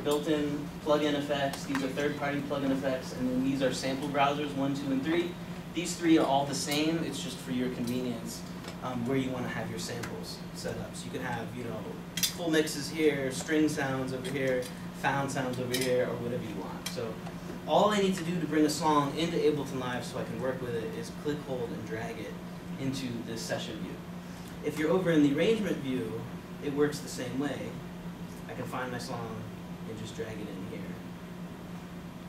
built-in plug-in effects, these are third-party plug-in effects, and then these are sample browsers, 1, 2, and 3. These 3 are all the same, it's just for your convenience where you want to have your samples set up. So you can have, you know, full mixes here, string sounds over here, found sounds over here, or whatever you want. So all I need to do to bring a song into Ableton Live so I can work with it is click, hold, and drag it into this session view. If you're over in the arrangement view, it works the same way. I can find my song and just drag it in here.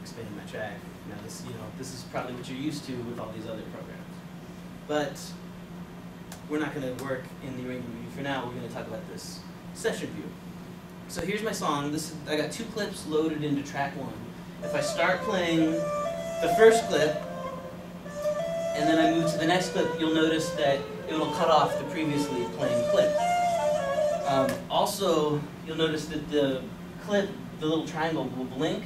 Expand my track. Now this, you know, this is probably what you're used to with all these other programs. But we're not going to work in the arrangement view for now. We're going to talk about this session view. So here's my song. I got 2 clips loaded into track 1. If I start playing the first clip, and then I move to the next clip, you'll notice that it will cut off the previously playing clip. Also, you'll notice that the clip, the little triangle, will blink.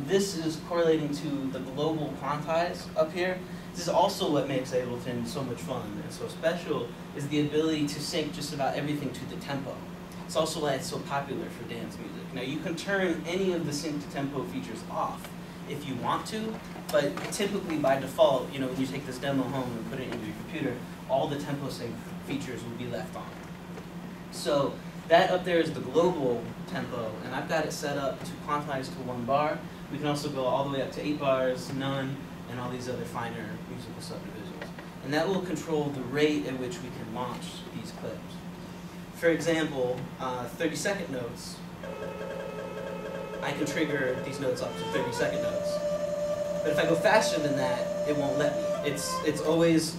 This is correlating to the global quantize up here. This is also what makes Ableton so much fun and so special, is the ability to sync just about everything to the tempo. It's also why it's so popular for dance music. Now you can turn any of the sync to tempo features off if you want to, but typically by default, you know, when you take this demo home and put it into your computer, all the tempo sync features will be left on. So that up there is the global tempo, and I've got it set up to quantize to 1 bar. We can also go all the way up to 8 bars, none, and all these other finer musical subdivisions. And that will control the rate at which we can launch these clips. For example, 30-second notes, I can trigger these notes up to 30-second notes. But if I go faster than that, it won't let me. It's always,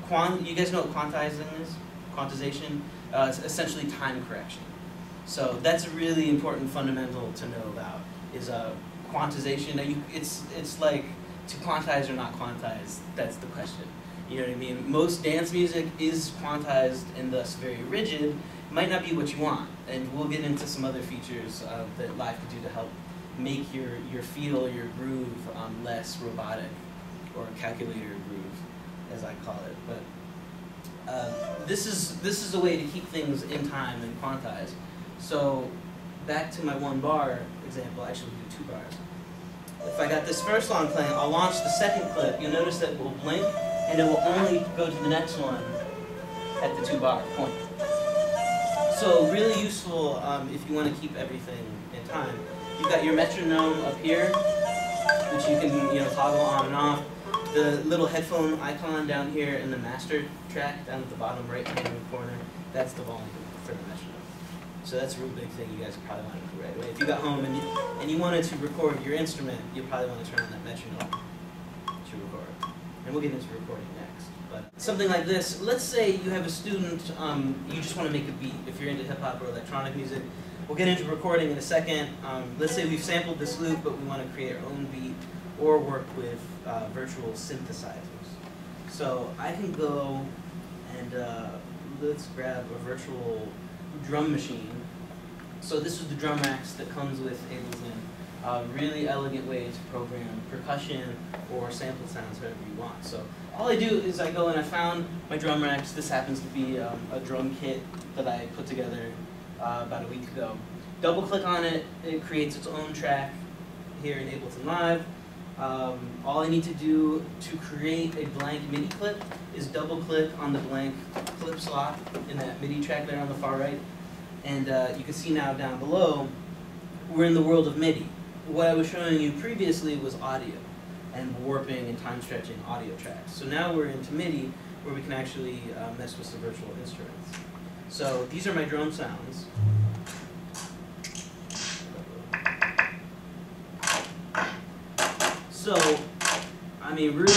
you guys know what quantizing is? Quantization? It's essentially time correction. So that's a really important fundamental to know about, is quantization. Now it's like, to quantize or not quantize, that's the question. You know what I mean? Most dance music is quantized and thus very rigid. It might not be what you want, and we'll get into some other features that Live can do to help make your feel, your groove less robotic, or calculator groove, as I call it. But this is a way to keep things in time and quantize. So back to my 1 bar example, actually we'll do 2 bars. If I got this first song playing, I'll launch the second clip. You'll notice that it will blink, and it will only go to the next one at the 2 bar point. So really useful if you want to keep everything in time. You've got your metronome up here, which you can toggle on and off. The little headphone icon down here in the master track down at the bottom right-hand corner, that's the volume for the metronome. So that's a real big thing you guys probably want to do right away. If you got home and you wanted to record your instrument, you probably want to turn on that metronome to record. And we'll get into recording next. But something like this, let's say you have a student, you just want to make a beat. If you're into hip-hop or electronic music, we'll get into recording in a second. Let's say we've sampled this loop, but we want to create our own beat or work with virtual synthesizers. So I can go and let's grab a virtual drum machine. So this is the drum racks that comes with Ableton. Really elegant way to program percussion or sample sounds, however you want. So all I do is I go and I found my drum racks. This happens to be a drum kit that I put together about a week ago. Double click on it, it creates its own track here in Ableton Live. All I need to do to create a blank MIDI clip is double click on the blank clip slot in that MIDI track there on the far right. And you can see now down below, we're in the world of MIDI. What I was showing you previously was audio and warping and time stretching audio tracks. So now we're into MIDI where we can actually mess with some virtual instruments. So these are my drum sounds. So, I mean, real.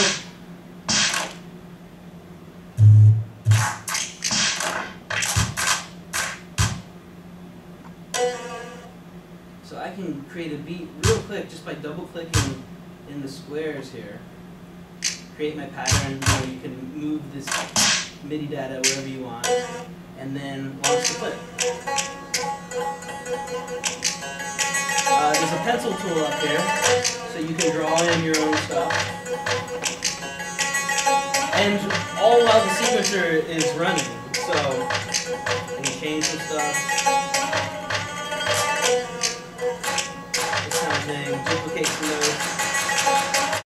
So I can create a beat real quick just by double clicking in the squares here. Create my pattern. You can move this MIDI data wherever you want, and then launch the clip. There's a pencil tool up here, so you can draw in your own stuff. And all while the sequencer is running, so I can change some stuff. everything.